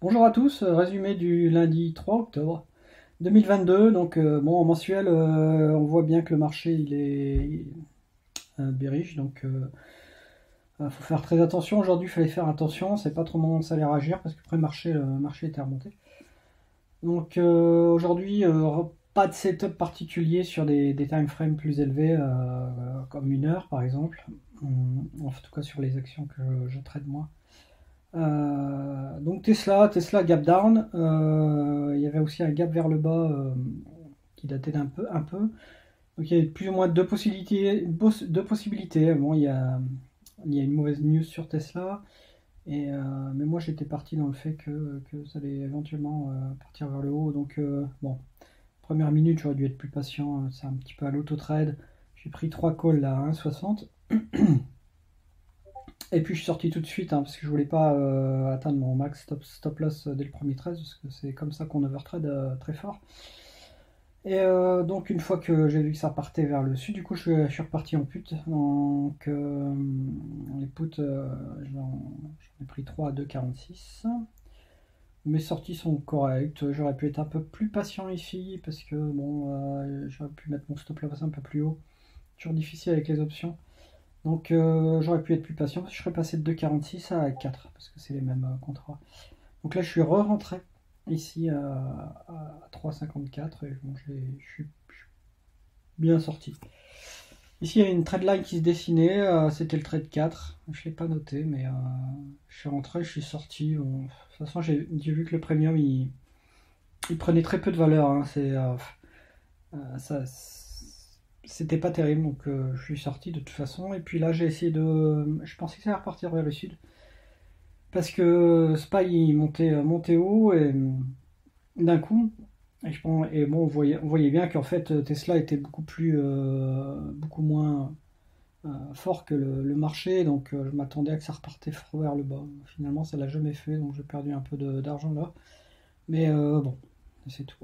Bonjour à tous, résumé du lundi 3 octobre 2022. Donc bon, en mensuel, on voit bien que le marché il est bearish, donc faut faire très attention. Aujourd'hui, il fallait faire attention, c'est pas trop le moment de ça allait réagir parce que après le marché était remonté. Donc aujourd'hui, pas de setup particulier sur des time frames plus élevés, comme une heure par exemple, en tout cas sur les actions que je trade moi. Donc Tesla gap down. Il y avait aussi un gap vers le bas qui datait un peu. Donc il y a plus ou moins deux possibilités. Deux possibilités. Bon, il y a une mauvaise news sur Tesla. Mais moi j'étais parti dans le fait que ça allait éventuellement partir vers le haut. Donc bon, première minute j'aurais dû être plus patient. C'est un petit peu à l'auto-trade. J'ai pris 3 calls là à 1,60. Et puis je suis sorti tout de suite parce que je voulais pas atteindre mon max stop loss dès le premier trade, parce que c'est comme ça qu'on overtrade très fort. Et donc une fois que j'ai vu que ça partait vers le sud, du coup je suis reparti en put. Donc les puts, j'en ai pris 3 à 2,46. Mes sorties sont correctes. J'aurais pu être un peu plus patient ici parce que bon, j'aurais pu mettre mon stop loss un peu plus haut. Toujours difficile avec les options. Donc j'aurais pu être plus patient parce que je serais passé de 2,46 à 4 parce que c'est les mêmes contrats. Donc là je suis re-rentré ici à 3,54 et bon, je suis bien sorti. Ici il y a une trade line qui se dessinait, c'était le trade 4, je ne l'ai pas noté mais je suis rentré, je suis sorti. Bon, de toute façon j'ai vu que le premium il prenait très peu de valeur, hein. Ça c'était pas terrible, donc je suis sorti de toute façon. Et puis là j'ai essayé je pensais que ça allait repartir vers le sud parce que Spy il montait haut et d'un coup. Et bon, on voyait bien qu'en fait Tesla était beaucoup moins fort que le marché, donc je m'attendais à que ça repartait fort vers le bas. Finalement ça l'a jamais fait, donc j'ai perdu un peu d'argent là, mais bon, c'est tout.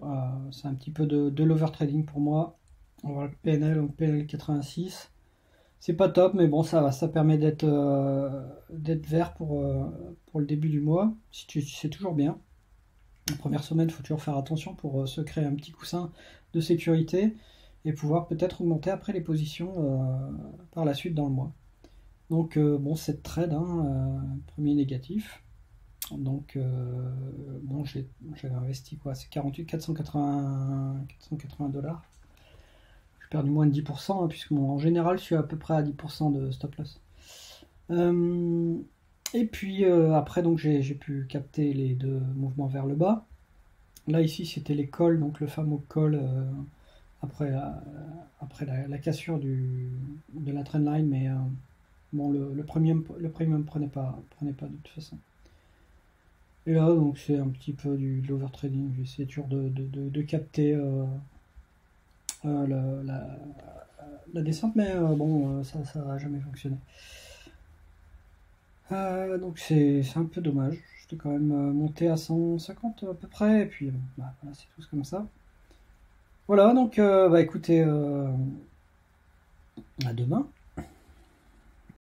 C'est un petit peu de l'overtrading pour moi. On va voir le PNL, donc PNL 86. C'est pas top, mais bon, ça va. Ça permet d'être vert pour le début du mois. C'est toujours bien. La première semaine, il faut toujours faire attention pour se créer un petit coussin de sécurité et pouvoir peut-être augmenter après les positions par la suite dans le mois. Donc, bon, cette trade, premier négatif. Donc, bon, j'avais investi quoi? C'est 48 480 dollars. Perdu moins de 10%, puisque en général je suis à peu près à 10% de stop loss. Et puis après donc j'ai pu capter les deux mouvements vers le bas. Là ici c'était les calls, donc le fameux call après la cassure de la trendline, mais bon le premium prenait pas de toute façon. Et là donc c'est un petit peu de l'overtrading. J'essaie toujours de capter la descente, mais bon, ça n'a jamais fonctionné. Donc c'est un peu dommage. J'étais quand même monté à 150 à peu près, et puis bah, voilà, c'est tous comme ça. Voilà, donc bah écoutez, à demain.